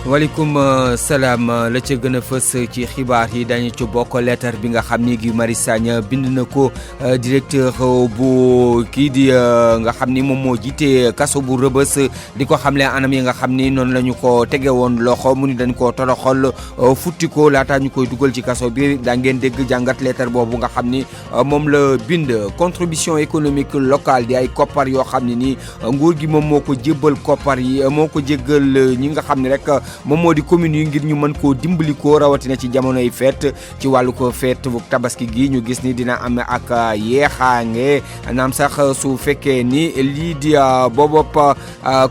waaleykum salaam la ca gën a fës ci xibaar yi dañu ci bokk lettre bi nga xam ni Guy Marius Sagna bind na ko directeur bu kii di nga xam ni moom moo jiite kaso bu Rebeuss di ko xamle anam yi nga xam ni noonu la ñu ko tege woon loxo mu ni dañ ko toroxal futti ko laata ñu koy dugal ci kaso bi daa ngeen dégg jàngat lettre boobu nga xam ni moom la bind contribution économique locale di ay koppar yoo xam ne ni nguur gi moom moo ko jébbal koppar yi moo ko jéggal ñi nga xam ne rek moom moo di commune yi ngir ñu mën koo dimbali ko rawatina ci jamonoy feet ci wàllu ko feet bu tabaski gi ñu gis ni dina am ak yeexaange naam sax su fekkee ni lii di boobop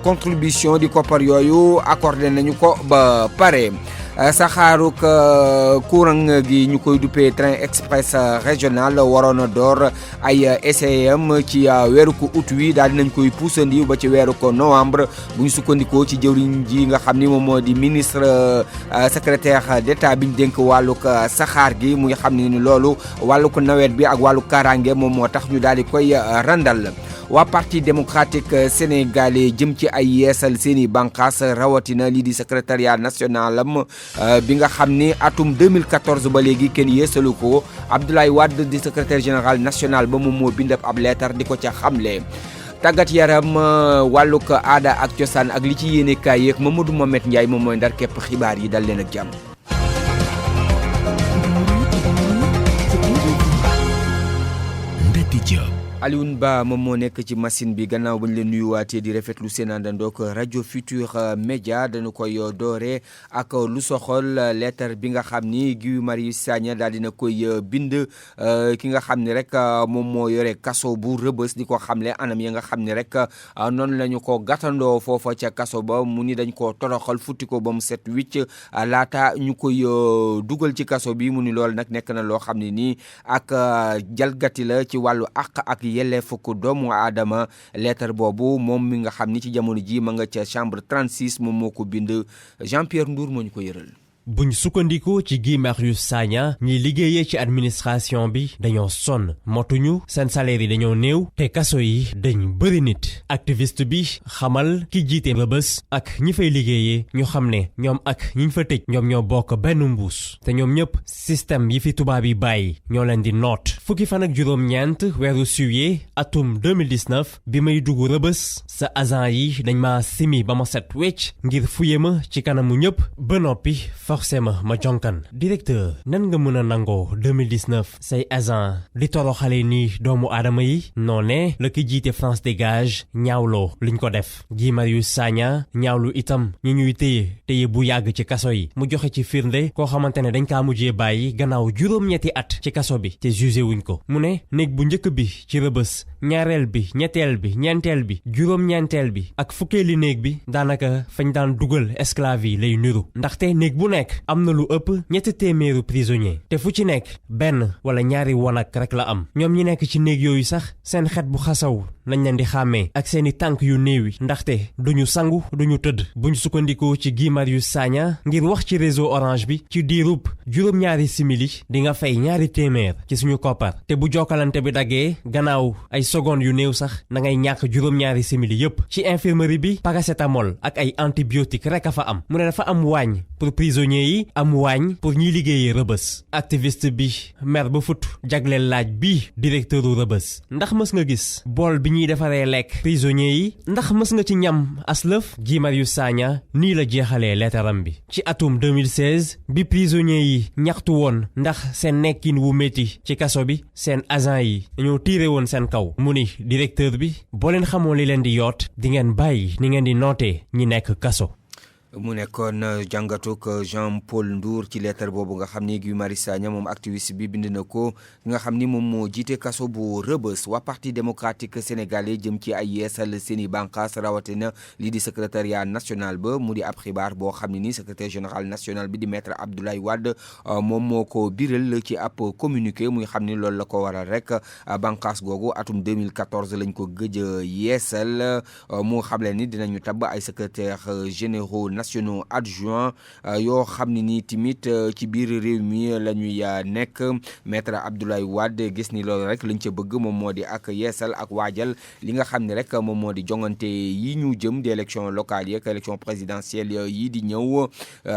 contribution di koppar yooyu accordé nañu ko ba pare. saxaaruk courant gi ñu koy duppee train express régional waroon a door ay essayam ci weeru ko août wi daal dinañ koy puusandi ba ci weeru ko novembre bu ñu sukkandikoo ci jëwriñ ji nga xam ni moom moo di ministre secrétaire d'état bi ñu dénk wàllug saxaar gi muy xam ne ni loolu wàllug nawet bi ak wàllu kaaraange moom moo tax ñu daal di koy randal. waa parti démocratique sénégalais jëm ci ay yeesal seeni bànqaas rawatina lii di secrétariat national am bi nga xam ni atum 2014 ba léegi kenn yeesalu ko Abdoulaye Wade di secrétaire général national ba moom moo bind ab lettre di ko ca xamle. tàggat yaram wàllug aada ak cosaan ak li ci yéene kaay yeeg Mamadou Mohamed Ndiaye moom mooy ndar képp xibaar yi dal leen ak jàmm. Alioune Ba moom moo nekk ci machine bi gannaaw ba ñu leen nuyuwaatee di rafetlu seen àndandoog rajo Futur Média dañu koy doore ak lu soxol lettre bi nga xam ni Guy Marius Sagna daal dina koy bind ki nga xam ni rek moom moo yore kaso bu Rebeuss di ko xamle anam ya nga xam ni rek noonu la ñu ko gàttandoo foofa ca kaso ba mu ni dañ koo toroxal futti ko ba mu set wicc laata ñu koy dugal ci kaso bi mu ni loolu nag nekk na loo xam ne nii ak jalgati la ci wàllu àq ak yelleef ko doomu aadama lettre boobu moom mi nga xam ni ci jamono ji ma nga ca chambre 36 moom moo ko bind Jean-Pierre Ndour moo ñu ko yëral. buñ sukkandikoo ci Guy Marius Sagna ñiy liggéeyee ci administration bi dañoo sonn motuñu seen salaire yi dañoo néew te kaso yi dañ bëri nit activiste bi xamal ki jiite Rebeuss ak ñi fay liggéeyee ñu xam ne ñoom ak ñiñ fa tëj ñoom ñoo bokk benn mbuus te ñoom ñëpp système yi fi tubaab yi bàyyi ñoo leen di noot fukki fan ak juróom-ñeent weeru juillet atum 2019 bi may dugg Rebeuss sa agent yi dañ ma simi ba ma set wecc ngir fuye ma ci kanamu ñëpp ba noppi forcément ma jonkan directeur nan nga mën a nangoo 2019 say agent di toroxale ni doomu aadama yi noone la ki jiite France Dégage ñaawloo liñ ko def Guy Marius Sagna ñaawlu itam ñi ñuy téye bu yàgg ci kaso yi mu joxe ci firnde koo xamante ne dañ kaa mujjee bàyyi gannaaw juróom-ñetti at ci kaso bi te jugé wuñ ko mu ne néeg bu njëkk bi ci Rebeuss ñaareel bi ñetteel bi ñeenteel bi juróom-ñeenteel bi ak fukkeeli néeg bi daanaka fañ daan dugal esclave yi lay niru ndaxte néeg bu nekk am na lu ëpp ñetti téeméeru prisonnier te fu ci nekk benn wala ñaari wanak rek la am ñoom ñi nekk ci néeg yooyu sax seen xet bu xasaw lañ leen di xàmmee ak seeni tànk yu néew yi ndaxte duñu sangu duñu tëdd buñ sukkandikoo ci Guy Marius Sagna ngir wax ci réseau orange bi ci diirub juróom-ñaari simili di nga fay ñaari téeméer ci suñu koppar te bu jokkalante bi daggee gannaaw ay secondes yu néew sax da ngay ñàkk juróom-ñaari simili yépp ci infirmerie bi paracétamol ak ay antibiotique rek a fa am mu ne dafa am waañ pour prisonniers yi am waañ pour ñiy liggéeyee Rebeuss activiste bi mer ba fut jagleel laaj bi directeuru Rebeuss ndax mës nga gis bool bi ñuy defaree lekk prisonniers yi ndax mës nga ci ñam aslëf Guy Marius Sagna nii la jeexalee leetaram bi ci atum 2016 bi prisonniers yi ñaxtu woon ndax seen nekkin wu métti ci kaso bi seen agent yi dañoo tiire woon seen kaw mu ni directeur bi boo leen xamoo li leen di yoot di ngeen bàyyi ni ngeen di nootee ñi nekk kaso. mu nekkoon jàngatuk Jean Paul Ndour ci lettre boobu nga xam ni Guy Marius Sagna moom activiste bi bind na ko nga xam ni moom moo jiite kaso bu Rebeuss waa parti démocratique sénégalais jëm ci ay yeesal seeni bànqaas rawatina lii di secrétariat national ba mu di ab xibaar boo xam ne ni secrétaire général national bi di maître Abdoulaye Wade moom moo ko biral ci ab communiqué muy xam ni loolu la ko waral rek bànqaas googu atum 2014 lañ ko gëj a yeesal mu xamle ni dinañu tabb ay secrétaire généraux nationaux adjoints yoo xam ne ni tamit ci biir réew mi la ñuy nekk maître Abdoulaye Wade gis ni loolu rek lañ ca bëgg moom moo di ak yeesal ak waajal li nga xam ne rek moom moo di jongante yi ñu jëm di élection locale yi ak élection présidentielle yi di ñëw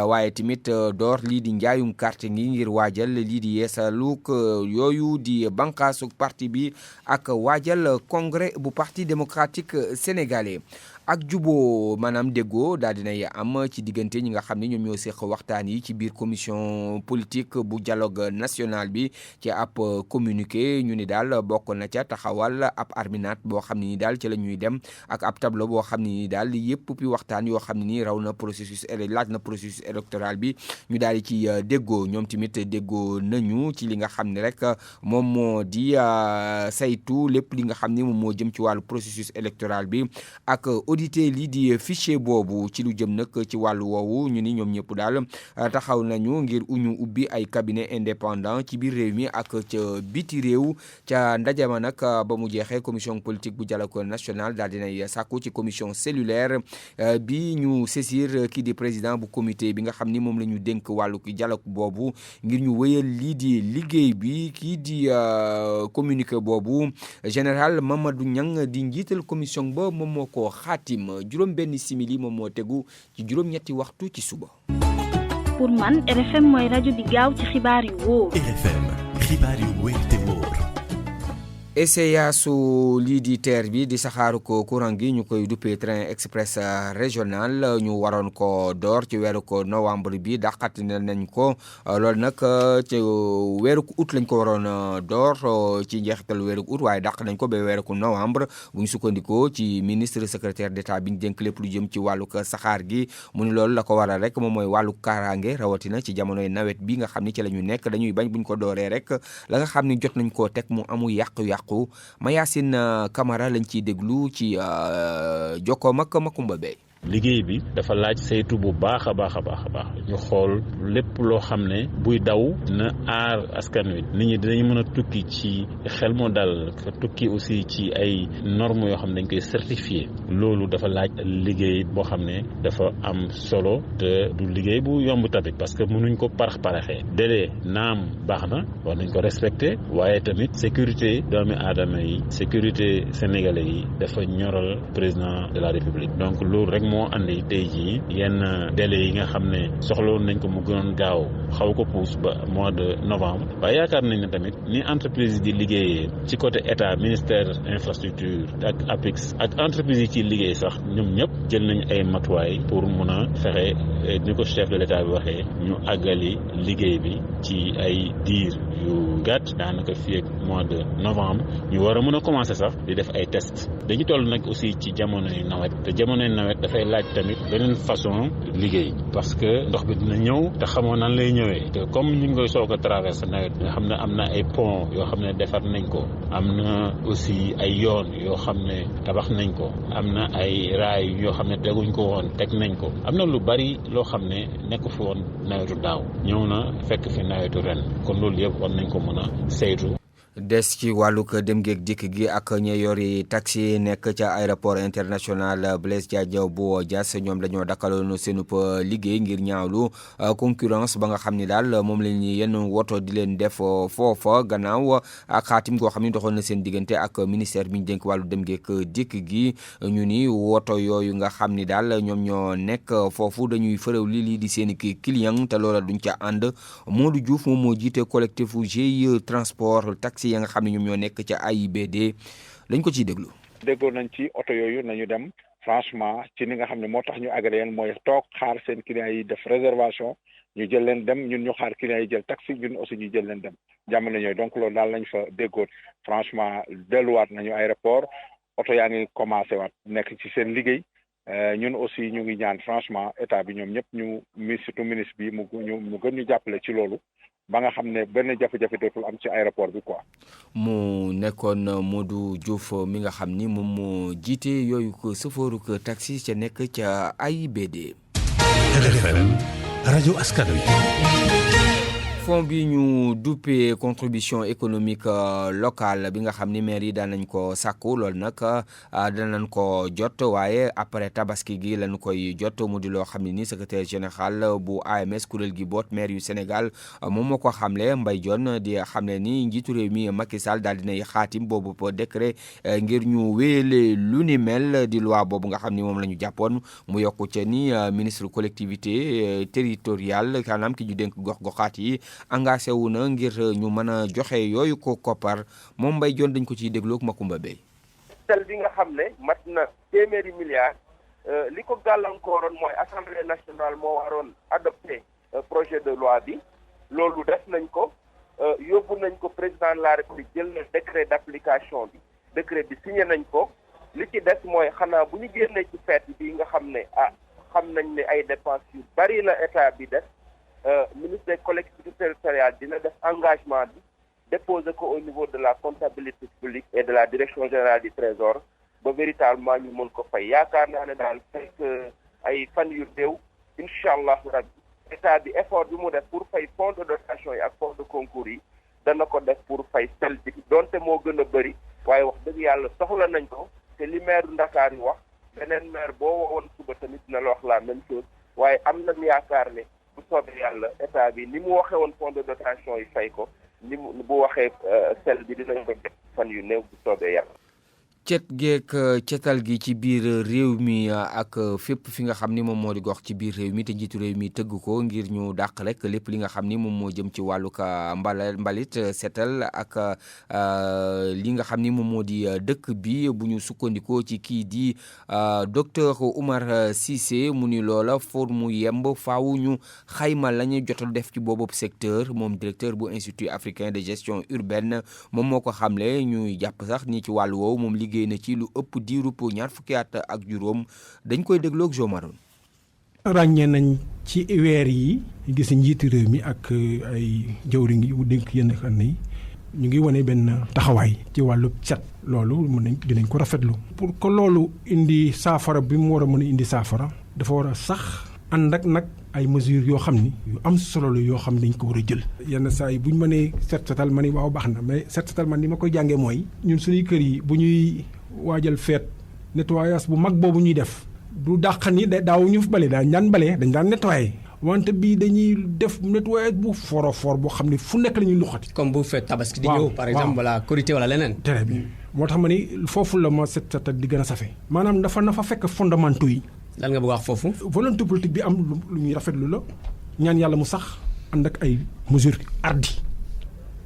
waaye tamit door lii di njaayum carte ngi ngir waajal lii di yeesaluk yooyu di bànqaasu parti bi ak waajal congrès bu parti démocratique sénégalais. ak juboo maanaam déggoo daal dinay am ci diggante ñi nga xam ne ñoom ñoo seq waxtaan yi ci biir commission politique bu dialogue national bi ci ab communiqué ñu ni daal bokk na ca taxawal ab arminat boo xam ne ni daal ci la ñuy dem ak ab tableau boo xam ne ni daal yëpp pi waxtaan yoo xam ne ni raw na processus laaj na processus électoral bi ñu daal di ci déggoo ñoom tamit déggoo nañu ci li nga xam ne rek moom moo di saytu lépp li nga xam ne moom moo jëm ci wàllu processus électoral bi ak audité lii di fichier boobu ci lu jëm nag ci wàllu woowu ñu ni ñoom ñëpp daal taxaw nañu ngir uñu ubbi ay cabinet indépendant ci biir réew mi ak ca biti réew ca ndajama nag ba mu jeexee commission politique bu dialogue national daal dinay sàkku ci commission cellulaire bi ñu saisir kii di président bu comité bi nga xam ni moom la ñu dénk wàllu dialogue boobu ngir ñu wéyal lii di liggéey bi kii di communiqué boobu général Mamadou Niang di njiital commission ba moom moo ko juróom benn simili moom moo tegu ci juróom ñetti waxtu ci suba. pour man RFM mooy rajo bi gaaw ci xibaar yu wóor. RFM xibaar yu wóor te wóor. essayaasu lii di TER bi di saxaaru ko courant gi ñu koy duppee train express régional ñu waroon ko door ci weeru ko novembre bi dàqat nañ ko loolu nag ci weeru août lañ ko waroon door ci njeexital weeru août waaye dàq nañ ko ba weeru ko novembre bu ñu sukkandikoo ci ministre secrétaire d'État bi ñu dénk lépp lu jëm ci wàllu saxaar gi mu ni loolu la ko waral rek moom mooy wàllu kaaraange rawatina ci jamonoy nawet bi nga xam ni ci la ñu nekk dañuy bañ buñ ko dooree rek la nga xam ni jot nañ koo teg mu amu yàqu-yàqu Mayacine Camara lañ ciy déglu ci jokkoom ak Makumba Bey. liggéey bi dafa laaj saytu bu baax a baax ñu xool lépp loo xam ne buy daw na aar askan wi nit ñi dinañ mën a tukki ci xel moo dal tukki aussi ci ay normes yoo xam ne dañ koy certifié loolu dafa laaj liggéey boo xam ne dafa am solo te du liggéey bu yomb tamit parce que mënuñ ko paraxee délai naam baax na war nañ ko respecté waaye tamit sécurité doomi aadama yi sécurité sénégalais yi dafa ñoral président de la république donc loolu rek moo andi tey jii yenn délai yi nga xam ne soxlawoon nañ ko mu gënoon gaaw xaw ko pousse ba mois de novembre waaye yaakaar nañ ne tamit ni entreprise yi di liggéeyee ci côté état ministère infrastructure ak APIX ak entreprise yi ci liggéey sax ñoom ñëpp jël nañ ay matuwaay pour mun a fexe ni ko chef de l'état bi waxee ñu àggali liggéey bi ci ay diir yu gàtt daanaka fii ak mois de novembre ñu war a mën a commencer sax di def ay tests dañu toll nag aussi ci jamonoy nawet te jamonoy nawet dafay laaj tamit beneen façon liggéey parce que ndox bi dina ñëw te xamoo nan lay ñëwee te comme ñu ngi koy soog a traversé nawet nga xam ne am na ay pont yoo xam ne defar nañ ko am na aussi ay yoon yoo xam ne tabax nañ ko am na ay raay yoo xam ne teguñ ko woon teg nañ ko am na lu bari loo xam ne nekk fi woon nawetu daaw ñëw na fekk fi nawetu ren kon loolu yëpp war nañ ko mën a saytu. des ci wàllug dem geeg dikk gi ak ña yori taxi nekk ca aéroport international Blaise Diagne bu Diass ñoom dañoo dakkaloon seenub liggéey ngir ñaawlu concurrence ba nga xam ni daal moom la ñuy yenn woto di leen def foofa gannaaw ak xaatim goo xam ni doxoon na seen diggante ak ministère bi ñu dénk wàllu dem geeg dikk gi ñu ni woto yooyu nga xam ni daal ñoom ñoo nekk foofu dañuy fërew lii di seen i client te loola duñ ca ànd Modou Diouf moom moo jiite collectif GIE transport taxi ya nga xam ne ñoom ñoo nekk ca AIBD lañ ko ciy déglu. déggoon nañ ci oto yooyu nañu dem franchement ci ni nga xam ne moo tax ñu agréé leen mooy toog xaar seen clients yi def réservation ñu jël leen dem ñun ñu xaar clients yi jël taxi ñun aussi ñu jël leen dem jamono ñooy donc loolu daal lañ fa déggoon franchement delluwaat nañu aéroport oto yaa ngi commencé waat nekk ci seen liggéey ñun aussi ñu ngi ñaan franchement état bi ñoom ñëpp ñu surtout ministre bi mu gën ñu jàppale ci loolu. ba nga xam ne benn jafe-jafe dootul am ci aéroport bi quoi. mu nekkoon Modou Diouf mi nga xam ni moom moo jiite yooyu ko sëfooru ko taxi ca nekk ca AIBD. RFM rajo askan wi. fonds bi ñu duppee contribution économique locale bi nga xam ni maire yi daan nañ ko sàkku loolu nag danañ ko jot waaye après tabaski gi lañ koy jot mu di loo xam ne ni secrétaire général bu AMS kuréel gi boot maire yu Sénégal moom moo ko xamle Mbaye Dione di xamle ni njiitu réew mi Macky Sall daal dinay xaatim boobu décret ngir ñu wéyale lu ni mel di loi boobu nga xam ni moom la ñu jàppoon mu yokku ca ni ministre collectivité territoriale maanaam ki ñu dénk gox-goxaat yi engagé wu na ngir ñu mën a joxe yooyu ko koppar moom Mbaye Dione dañ ko ciy déglu ak Makumba Bey. tel bi nga xam ne mat na téeméeri milliards li ko gàllankooroon mooy assemblée nationale moo waroon adopté projet de loi bi loolu def nañ ko yóbbu nañ ko président de la république jël na décret d'application bi décret bi signé nañ ko li ci des mooy xanaa bu ñu génnee ci fête bi nga xam ne xam nañ ne ay dépenses yu bari la état bi def ministre des collectivités territoriales dina def engagement bi déposer ko au niveau de la comptabilité publique et de la direction générale du trésor ba véritablement ñu mën ko fay yaakaar naa ne daal fekk ay fan yu néew incha allahu rabbi état bi effort bi mu def pour fay fonds de dotation yi ak fonds de concours yi dana ko def pour fay sel bi donte moo gën a bëri waaye wax dëgg yàlla soxla nañ ko te li maire Ndakaar yi wax beneen maire boo wowoon suba tamit dina la wax la même chose waaye am nañ yaakaar ne bu soobee yàlla état bi ni mu waxee woon fonds de dotation yi fay ko ni mu bu waxee sel bi dinañ ko def fan yu néew bu soobee yàlla. cet geek cetal gi ci biir réew mi ak fépp fi nga xam ni moom moo di gox ci biir réew mi te njiitu réew mi tëgg ko ngir ñu dàq rek lépp li nga xam ni moom moo jëm ci wàllug mbalit setal ak li nga xam ni moom moo di dëkk bi bu ñu sukkandikoo ci kii di docteur Oumar Cissé mu ni loola for mu yemb faaw ñu xayma la ñu jotal def ci boobu secteur moom directeur bu institut africain de gestion urbaine moom moo ko xamle ñuy jàpp sax ni ci wàllu woowu moom liggéey na ci lu ëpp diirub ñaar fukki at ak juróom dañ koy dégloo ak Jomaroon. ràññee nañ ci weer yi gis njiitu réew mi ak ay jawriñ yi dénk yenn xam yi ñu ngi wane benn taxawaay ci wàllu set loolu mën nañ dinañ ko rafetlu. pour que loolu indi saafara bi mu war a mën a indi saafara dafa war a sax ànd ak nag ay mesures yoo xam ni yu am solo la yoo xam ne dañ ko war a jël. yenn saa yi bu ñu mënee setal ma ni waaw baax na mais setal man ni ma koy jàngee mooy ñun suñuy kër yi bu ñuy waajal feet nettoyage bu mag boobu ñuy def du dàq ni daaw ñu bale dañ daan bale dañ daan nettoyer wante bii dañuy def nettoyage bu fort boo xam ne fu nekk la ñuy luxati. comme bu feet tabaski di ñëw par exemple wala korité wala leneen. très bien moo tax ma ni foofu la ma setal di gën a safe maanaam dafa na fa fekk fondamentaux yi. lan nga bëgg wax foofu. volonté politique bi am lu ñuy rafetlu la ñaan yàlla mu sax ànd ak ay mesures hardies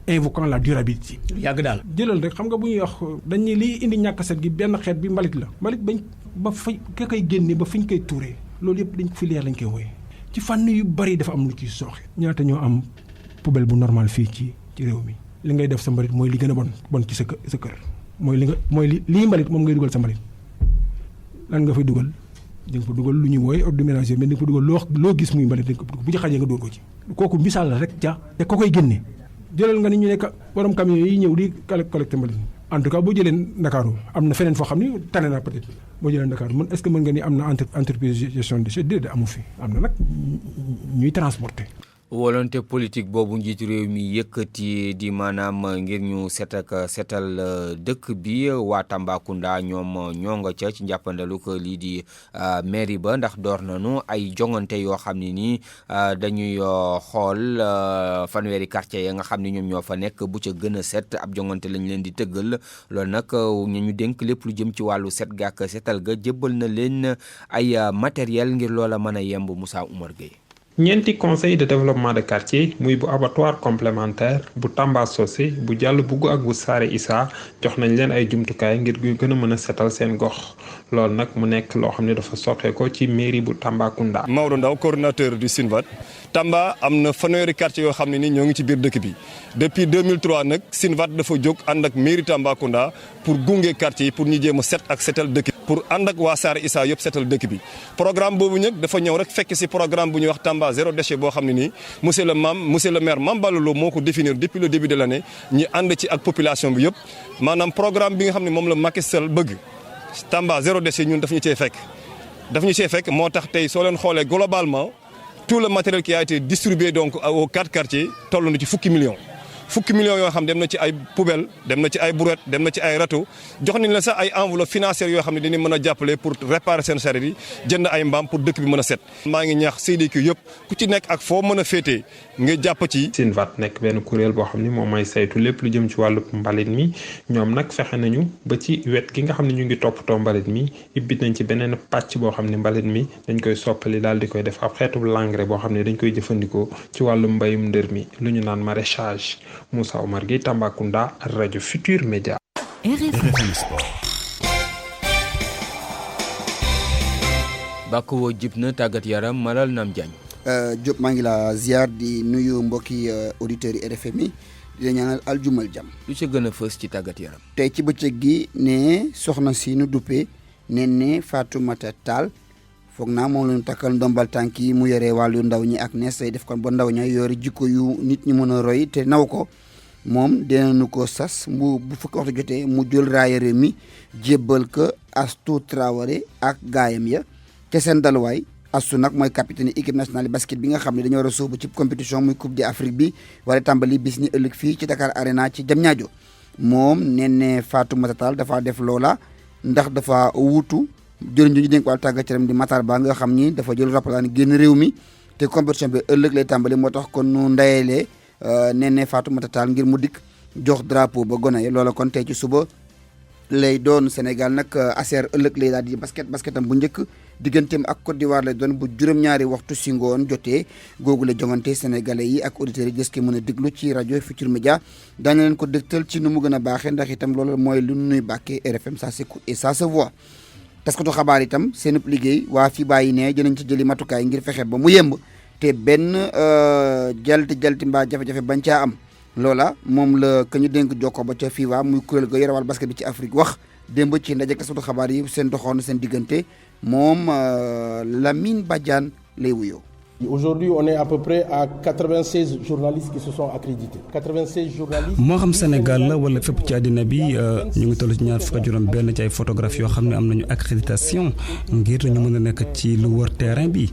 invoquant la durabilité. yàgg daal jëlal rek xam nga bu ñuy wax dañuy liy indi ñàkk set gi benn xeet bi mbalit la. mbalit bañ ba fa ka koy génne ba fi ñu koy tuuree loolu yëpp dañ ko filière lañ koy wooye ci fànn yu bari dafa am lu ciy sooxe. ñaata ñoo am poubelle bu normal fii ci réew mi li ngay def sa mbalit mooy li gën a bon ci sa kër mooy lii mbalit moom ngay dugal sa mbalit lan nga fay dugal. di nga fa dugal lu ñuy wooye ordre ménager mais di nga fa dugal loo gis muy mbalit di nga ko bu ci xajee nga dóor ko ci kooku misaal la rek ja te ko koy génne jëlal nga ni ñu nekk borom camion yi ñëw di collecté mbalit en tout cas boo jëlee Ndakaaru am na feneen foo xam ni tane na peut-être boo jëlee Ndakaaru man est-ce que mën nga ni am na entreprise gestion de déchets déedéet amu fi am na nag ñuy transporter. volonté politique boobu njiitu réew mi yëkkati di maanaam ngir ñu setal dëkk bi waa Tambacounda ñoom ñoo nga ca ci njàppandalu ko lii di mairie ba ndax door nañu ay jongante yoo xam ne nii dañuy xool fanweeri quartier ya nga xam ne ñoom ñoo fa nekk bu ca gën a set ab jongante lañ leen di tëggal loolu nag ñu dénk lépp lu jëm ci wàllu set gàkk setal ga jébbal na leen ay matériel ngir loola mën a yemb Moussa Oumar Gueye. ñeenti conseil de développement de quartier muy bu abattoir complémentaire bu Tamba Socé bu Jàll Bugg ak bu Saare Issa jox nañ leen ay jumtukaay ngir gën a mën a setal seen gox loolu nag mu nekk loo xam ne dafa soqee ko ci mairie bu Tambacounda. Maodo Ndaw coordonnateur du SINVAD Tamba am na fanweeri quartier yoo xam ne ni ñoo ngi ci biir dëkk bi depuis 2003 nag SINVAD dafa jóg ànd ak mairie Tambacounda pour gunge quartier yi pour ñu jéem a set ak setal dëkk bi pour ànd ak waa Saare Issa yëpp setal dëkk bi programme boobu nag dafa ñëw rek fekk si programme bu ñuy wax Tamba zéro déchet boo xam ne nii monsieur le maire Mame Balla Lo moo ko définir depuis le début de l'année ñi ànd ci ak population bi yëpp maanaam programme bi nga xam ne moom la Macky Sall bëgg Tamba zéro déchet ñun daf ñu cee fekk moo tax tey soo leen xoolee globalement tout le matériel qui a été distribué donc aux 4 quartiers toll na ci fukki millions yoo xam dem na ci ay poubelle dem na ci ay brouette dem na ci ay râteau jox nañ la sax ay enveloppe financière yoo xam ne dañuy mën a jàppale pour réparer seen charrette yi jënd ay mbaam pour dëkk bi mën a set. maa ngi ñaax CDQ yëpp ku ci nekk ak foo mën a féetee nga jàpp ci. Sinvat nekk benn kuréel boo xam ni moom mooy saytu lépp lu jëm ci wàllu mbalit mi ñoom nag fexe nañu ba ci wet gi nga xam ne ñu ngi toppatoo mbalit mi ibbit nañ ci beneen pàcc boo xam ne mbalit mi dañ koy soppali daal di koy def ab xeetu engrais boo xam ne dañ koy jëfandikoo ci wàllu mbayum ndër mi lu ñu naan maraîchage. Moussa Omar Gueye Tambacounda rajo Futur Média. RFM Sport. bàkk woo jib na tàggat yaram Malal Nam Diagne. Diop maa ngi la ziar di nuyu mbokki auditeurs yi RFM yi di la ñaanal aljumal jàmm. lu ci gën a fës ci tàggat yaram. tey ci bëccëg gi ne soxna si nu duppee ne Fatoumata Tall foog naa moom la ñu takkal ndombal tànk yi mu yore wàllu ndaw ñi ak nees tay def kon ba ndaw ña yore jikko yu nit ñi mën a roy te naw ko moom dinañu ko sas bu fukki waxtu jotee mu jël raaya réew mi jébbal ko Astou Traoré ak gaayam ya te seen daluwaay Astou nag mooy capitaine équipe nationale basket bi nga xam ne dañoo war a sóobu ci compétition muy coupe d'Afrique bi war a tàmbali bis ni ëllëg fii ci Dakar Arena ci Diamniadio moom nee Fatoumata Tall dafa def loola ndax dafa wuutu jëriñ ñu dénk wàllu tàggat yaram di Matar Ba nga xam ni dafa jël rappalaan génn réew mi te compétition bi ëllëg lay tàmbali moo tax kon nu ndayelee nee Fatoumata Tall ngir mu dikk jox drapeau ba gone yi loola kon tey ci suba lay doon Sénégal nag aser ëllëg lay daal di basketam bu njëkk digganteem ak Côte d'Ivoire lay doon bu juróom-ñaari waxtu si ngoon jotee googu la jongante sénégalais yi ak auditeurs yi des ko mën a déglu ci rajo Futur Média daañu leen ko dégtal ci nu mu gën a baaxee ndax itam loolu mooy lu nuy bàkkee RFM ça s'écoute et ça se voit. taskatu xabaar itam seen liggéey waa FIBA yi ne dinañ ci jëli matukaay ngir fexe ba mu yemb te benn jalti mbaa jafe-jafe bañ caa am loola moom la ka ñu dénk jokko ba ca FIBA muy kuréel ga yorewal basket bi ci Afrique wax démb ci ndaje taskatu xabaar yi seen doxoon seen diggante moom Lamine Badiane lay wuyoo. Aujourd'hui, on est à peu près à 96 journalistes qui se sont accrédités. 96 journalistes. moo xam Sénégal la wala fépp ci àddina bi ñu ngi toll ci ñaar fukk ak juróom benn ci ay photographes yoo xam ne am nañu accréditation ngir ñu mën a nekk ci lu wër terrain bi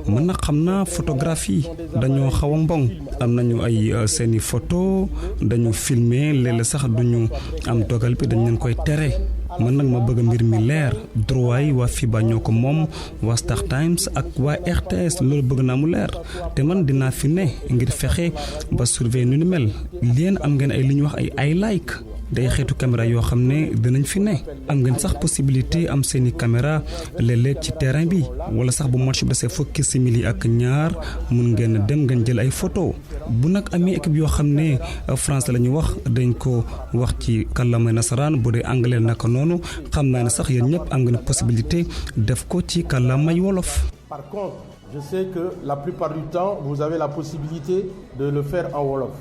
mën na xam naa photographie dañoo xaw a mbong am nañu ay seeni photo dañu filmer léeg-léeg sax duñu am dogal bi dañ leen koy tere. man nag ma bëgg mbir mi leer droit yi waa FIBA ñoo ko moom waa Star Times ak waa RTS loolu bëgg naa mu leer te man dinaa fi ne ngir fexe ba surveiller nu ni mel leen am ngeen ay li ñuy wax ay like day xeetu caméra yoo xam ne dinañ fi ne am ngeen sax possibilité am seeni caméra léeg-léeg ci terrain bi wala sax bu match bi desee fukki simili ak ñaar mun ngeen dem ngeen jël ay photo bu nag amee équipe yoo xam ne français la ñu wax dañ ko wax ci kàllaamay nasaraan bu dee anglais naka noonu xam naa ne sax yéen ñëpp am ngeen possibilité def ko ci kàllaamay wolof. Par contre, je sais que la plupart du temps vous avez la possibilité de le faire en wolof.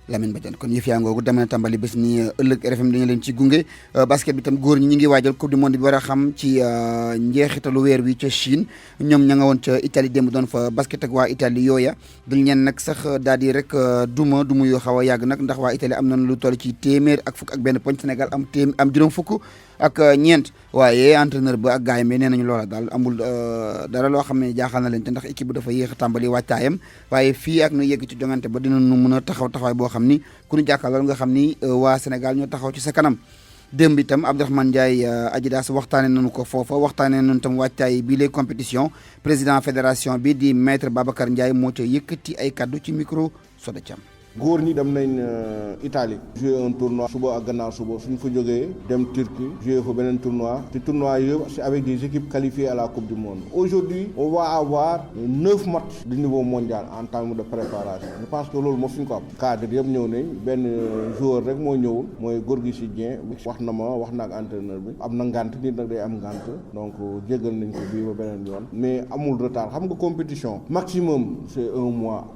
Lamine Badiane kon yëf yaa ngoogu dama na tàmbali bés ni ëllëg RFM dañu leen ci gunge basket bi tam góor ñi ngi waajal coupe du monde bi war a xam ci njeexitalu weer wi ca Chine ñoom ña nga woon ca Italie démb doon fa basket ak waa Italie yooya dañ leen nag sax daal di rek duma yoo xaw a yàgg nag ndax waa Italie am nañ lu toll ci téeméer ak fukk ak benn poñ Sénégal am juróom fukk ak ñeent waaye entraîneur ba ak gaayam yi nee nañu loola daal amul dara loo xam ne jaaxal na leen te ndax équipe bi dafa yéex a tàmbali wàccaayam waaye fii ak nu yegg ci jongante ba dinañu mën a taxawaay boo xam ni ku ñu jàkkaarloo nga xam ni waa Sénégal ñoo taxaw ci sa kanam démb itam Abdourahmane Ndiaye Adjidas waxtaane nañu ko foofa waxtaane nañu tam wàccaay bii les compétition président fédération bi di maître Babacar Ndiaye moo ca yëkkati ay kaddu ci micro Soda Thiam. góor ñi dem nañ Italie jouer un tournoi suba ak gannaaw suba suñ fa jógee dem Turquie jouer fa beneen tournoi te tournoi yëpp c'est avec des équipes qualifiées à la coupe du monde. Aujourd'hui on va avoir 9 matchs de niveau mondial en termes de préparation je pense que loolu moo fi ñu ko am cadre yëpp ñëw nañ benn joueur rek moo ñëwul mooy Gorgui Sy Dieng wax na ak entraîneur bi am na ngànt nit nag day am ngànt donc jéggal nañ ko bii ba beneen yoon mais amul retard xam nga compétition maximum c'est 1 mois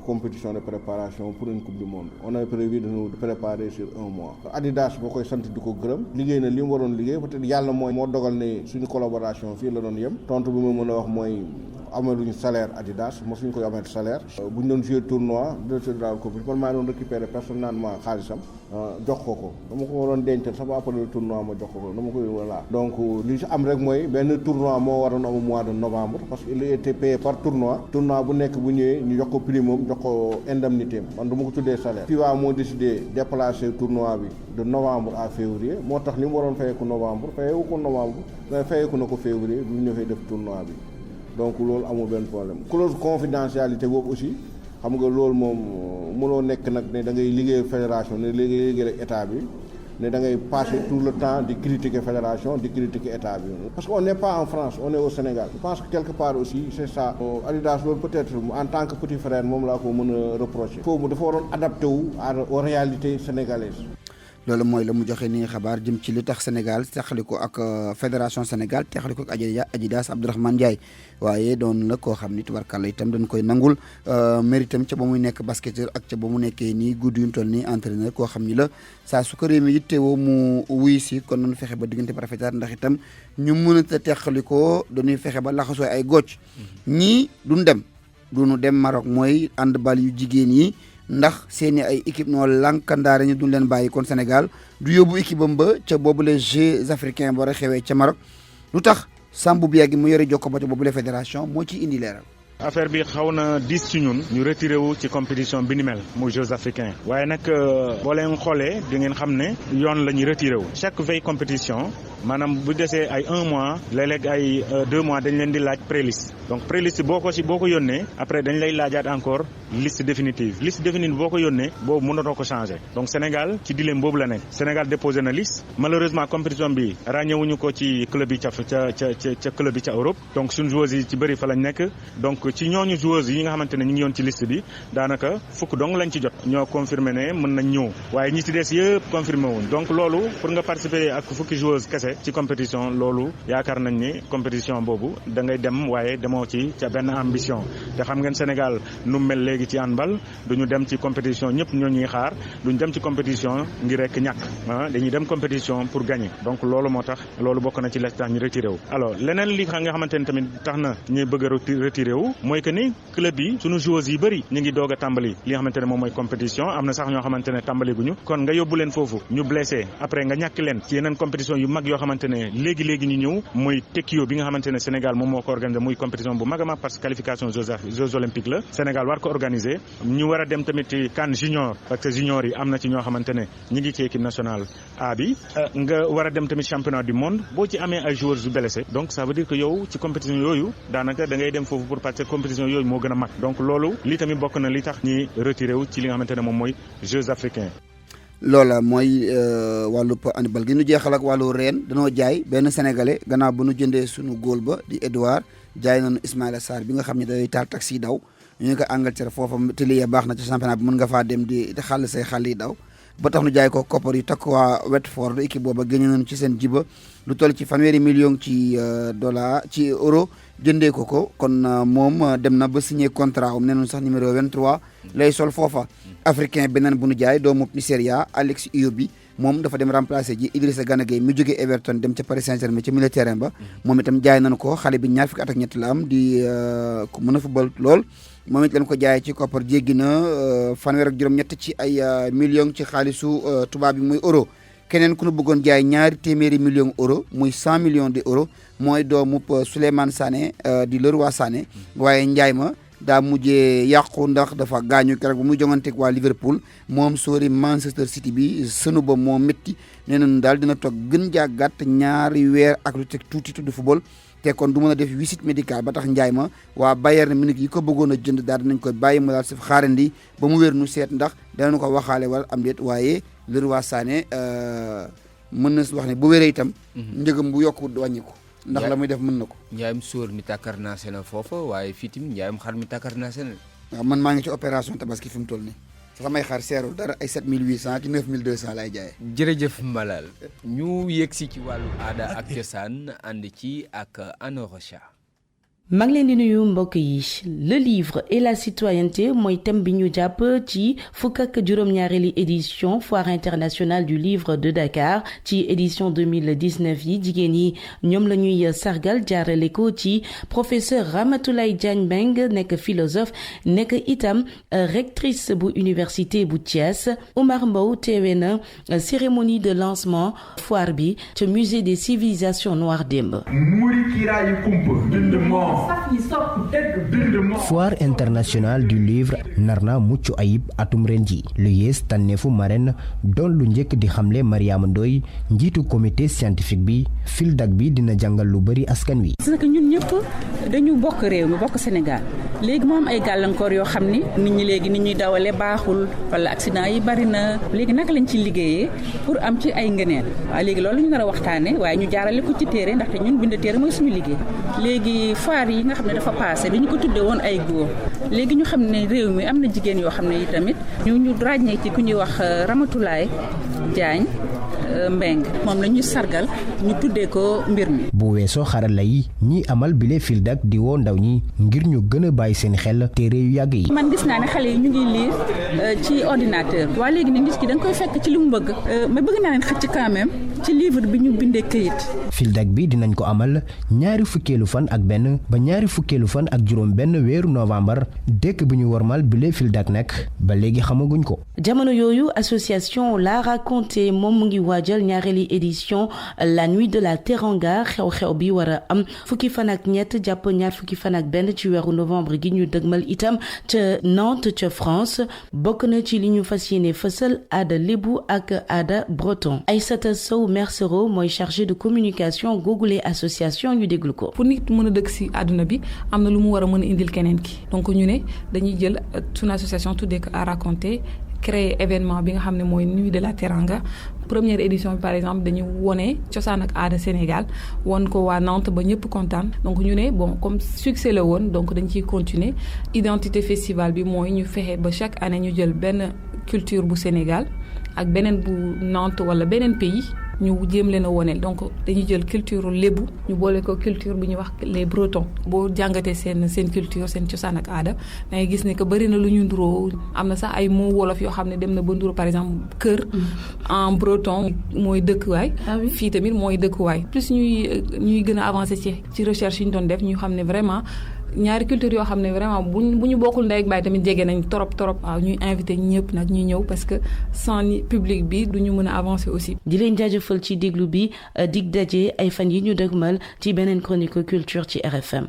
compétition de préparation pour une coupe du monde on a prévu de nous préparer sur 1 mois Adidas boo koy sant di ko gërëm liggéey na li mu waroon liggéey peut-être yàlla moo dogal ne suñu collaboration fii la doon yem tontu bi ma mën a wax mooy amaluñu salaire Adidas mosuñu koy amal salaire bu ñu doon jouer tournoi directeur de la compétition man maa doon récupérer personnellement xaalisam jox ko dama ko waroon dencal sama après le tournoi ma jox ko dama koy voilà donc li ci am rek mooy benn tournoi moo waroon am mois de novembre parce que il était payé par tournoi bu nekk bu ñëwee ñu jox ko primam jox ko indemnité man du ma ko tuddee salaire FIFA moo décidé déplacer tournoi bi de novembre à février moo tax li mu waroon fayeeku novembre fayeeku ko novembre mais fayeeku na ko février bu ñu ñëwee def tournoi bi donc loolu amul benn problème clause confidentialité boobu aussi xam nga loolu moom mënoo nekk nag ne da ngay liggéey fédération ne léegi liggéey ak état bi ne da ngay passer tout le temps di critiquer fédération di critiquer état bi parce que on n'est pas en France on est au Sénégal je pense que quelque part aussi c'est ça Adidas loolu peut-être en tant que petit frère moom laa ko mën a reprocher foofu mu dafa waroon adapté wu aux réalités sénégalaises. loolu mooy la mu joxe nii xabaar jëm ci li tax Sénégal teqali ko ak fédération Sénégal teqali ko ak Adidas Abdourahmane Ndiaye waaye doon la koo xam ni tubarkàlla itam dañ koy nangul méritam ca ba muy nekk basketteur ak ca ba mu nekkee nii guddi yu mu toll nii entraîneur koo xam ni la saa su ko réew mi yittewoo mu wuy si kon nañu fexe ba diggante ba rafetaat ndax itam ñu mën a teqali ko dañuy fexe ba laxasoo ay gocc ñii duñu dem Maroc mooy handball yu jigéen yi. ndax seeni ay équipe noo lànkandaare ñu duñ leen bàyyi kon Sénégal du yóbbu équipe am ba ca boobu les Jeux africains ba war a xewee ca Maroc lu tax Sambou Biagui mu yore jokko ba ca boobu les fédération moo ciy indi leeral. affaire bi xaw na diis ci ñun ñu retiré wu ci compétition bi ni mel muy Jeux africains waaye nag boo leen xoolee di ngeen xam ne yoon la ñuy retiré wu chaque veille compétition maanaam bu desee ay 1 mois léeg-léeg ay 2 mois dañ leen di laaj préliste donc préliste boo ko yónnee après dañ lay laajaat encore liste définitive boo ko yónnee boobu mënatoo ko changer donc Sénégal ci dilemme boobu la nekk Sénégal déposé na liste malheureusement compétition bi ràññewuñu ko ci club yi ca club yi ca Europe donc suñu joueurs yi ci bëri fa lañ nekk donc ci ñooñu joueurs yi nga xamante ne ñu ngi yoon ci liste bi daanaka fukk dong lañ ci jot ñoo confirmé ne mën nañ ñëw waaye ñi ci des yëpp confirmé wuñ donc loolu pour nga participer ak fukki joueurs kese ci compétition loolu yaakaar nañ ni compétition boobu da ngay dem waaye demoo ci ca benn ambition te xam ngeen Sénégal nu mel léegi ci handball duñu dem ci compétition ñëpp ñoo ñuy xaar duñu dem ci compétition ngir rek ñàkk dañuy dem compétition pour gagner donc loolu moo tax loolu bokk na ci la tax ñu retiré wu alors leneen li nga xamante ne tamit tax na ñuy bëgg a retiré wu mooy que ni club yi sunu joueurs yi bëri ñu ngi doog a tàmbali li nga xamante ne moom mooy compétition am na sax ñoo xamante ne tàmbali guñu kon nga yóbbu leen foofu ñu blessé après nga ñàkk leen ci yeneen compétition yu mag yoo xamante ne léegi ñu ñëw mooy Tekio bi nga xamante ne Sénégal moom moo ko organisé muy compétition bu mag a mag parce que qualification Jeux olympiques la Sénégal war ko organiser ñu war a dem tamit ci CAN junior parce que junior yi am na ci ñoo xamante ne ñi ngi ci équipe nationale A bi nga war a dem tamit championnat du monde boo ci amee ay joueurs yu blessé donc ça veut dire que yow ci compétition yooyu daanaka da ngay dem foofu pour parce que compétition yooyu moo gën a mag donc loolu lii tamit bokk na li tax ñi retiré wu ci li nga xamante ne moom mooy Jeux africains. loola mooy wàllu handball gi ñu jeexal ak wàllu reen danoo jaay benn sénégalais gannaaw ba nu jëndee sunu góol ba di Edouard jaay nañu Ismaïla Sarr bi nga xam ne day taal taxi daw ñu ne ko Angleterre foofa tëliya baax na ci championnat bi mën nga faa dem di xàll say xàll yi daw ba tax nu jaay ko koppar yu takk waa Watford équipe booba génne nañu ci seen jiba lu toll ci 1,0 million ci dollar ci euro jëndee ko kon moom dem na ba signé contrat am nee nañu sax numéro 23 lay sol foofa africain beneen bu nu jaay doomu Nigeria Alex Iwobi moom dafa dem remplacer ji Idrissa Gana Gueye mi jógee Everton dem ca Paris Saint-Germain ca milieu terrain ba moom itam jaay nañu ko xale bi 20 at ak ñett la am di ku mën a football lool moom it lañ ko jaayee ci koppar jéggi na 1,7 ci ay millions ci xaalisu tubaab bi muy euro keneen ku nu bëggoon jaay 200 millions euro muy 100 millions de euros mooy doomu Souleymane Sané di Leroy Sané waaye njaay ma daa mujjee yàqu ndax dafa gaañu keroog bu muy jonganteeg waa Liverpool moom sóori Manchester City bi sënu ba moo métti nee nañu daal dina toog gën jaa gàtt 2 weer ak lu teg tuuti tudd football te kon du mën a def visite médicale ba tax njaay ma waa Bayern Munich yi ko bëggoon a jënd daal dinañ koy bàyyi mu daal si xaarandi ba mu wér nu seet ndax danañu ko waxaale wala am déet waaye Leroy Sané mën na wax ne bu wéree itam njëgam bu yokku wàññi ko ndax la muy def mën na ko njaayam sóor mi tàkkar naa seen foofa waaye fii tamit njaayam xar mi tàkkar naa seen waaw man maa ngi ci opération tabaski fi mu toll nii samay xar seerul dara ay 7800 ci 9200 lay jaayee. jërëjëf Malal ñu yegg si ci wàllu aada ak cosaan ànd ci ak Anorocha. maa ngi leen di nuyu mbokk yi le livre et la citoyenneté mooy thème bi ñu jàpp ci fukk ak juróom-ñaareeli édition foire internationale du livre de Dakar ci édition 2019 yi jigéen yi ñoom la ñuy sargal jaarale ko ci professeur Ramatoulaye Diagne Mbengue nekk philosophe nekk itam rectrice bu université bu Thiès. Oumar Mbow teewe na cérémonie de lancement foire bi ca musée des civilisations noires démb. Foire internationale du livre narna mucc ayib atum ren ji lu yees tànneefu marraine doon lu njëkk di xamle Mariama Ndoye njiitu comité scientifique bi FILDAK bi dina jàngal lu bari askan wi. parce que ñun ñëpp dañu bokk réew mi bokk Sénégal léegi moo am ay gàllankoor yoo xam ni nit ñi léegi nit ñuy dawale baaxul wala accident yi bari na léegi naka lañ ci liggéeyee pour am ci ay ngëneel waaye léegi loolu ñu nar a waxtaane waaye ñu jaarale ko ci téere ndaxte ñun bind téere mooy suñu liggéey léegi foire yi nga xam ne dafa passé dañu ko tuddee woon ay góor léegi ñu xam ne réew mi am na jigéen yoo xam ne yi tamit ñu ràññee ci ku ñuy wax Ramatoulaye Diagne Mbengue moom la ñuy sargal ñu tuddee ko mbir mi. bu weesoo xarala yi ñi amal bile FILDAK di woo ndaw ñi ngir ñu gën a bàyyi seen xel téere yu yàgg yi. man gis naa ne xale yi ñu ngi lire ci ordinateur waa léegi ne nit ki da nga koy fekk ci li mu bëgg mais bëgg naa leen xëcc quand même ci livre bi ñu bindee këyit. FILDAK bi dinañ ko amal ñaari fukkeelu fan ak benn ba ñaari fukkeelu fan ak juróom benn weeru novembre dëkk bi ñu wormal bile FILDAK nag ba léegi xamaguñ ko. jamono yooyu association La Raconté moom mu ngi waajal ñaareeli édition la nuit de la Teranga xew-xew bi war a am fukki fan ak ñett jàpp ñaar fukki fan ak benn ci weeru novembre gi ñu dëgmal itam ca Nantes ca France bokk na ci li ñu fas yéene fësal aada lébu ak aada breton. Aïssata Sow Mercero mooy chargé de communication googule association ñu déglu ko. pour nit mën a dëkk si àdduna bi am na lu mu war a mën a indil keneen ki donc ñu ne dañuy jël suñu association tuddee ko à raconter créer événement bi nga xam ne mooy nuit de la Teranga première édition bi par exemple dañu wone cosaan ak aada Sénégal won ko waa Nantes ba ñëpp kontaan donc ñu ne bon comme succès la woon donc dañ ciy continuer identité festival bi mooy ñu fexe ba chaque année ñu jël benn culture bu Sénégal ak beneen bu Nantes wala beneen pays ñu jéem leen a woneel donc dañuy jël culture lébu ñu boole ko culture bi ñuy wax les bretons boo jàngatee seen culture seen cosaan ak aada da ngay gis ne que bëri na lu ñu nduroo am na sax ay mots wolof yoo xam ne dem na ba nduroo par exemple kër en breton mooy dëkkuwaay fii tamit mooy dëkkuwaay plus ñuy gën a avancer ci recherche yi ñu doon def ñu xam ne vraiment ñaari culture yoo xam ne vraiment bu ñu bokkul ndey ak baay tamit jege nañ trop waaw ñuy invité ñëpp nag ñuy ñëw parce que sans ni public bi du ñu mën a avancer aussi. di leen jaajëfal ci déglu bi dig daje ay fan yi ñu dëgmal ci beneen chronique culture ci RFM.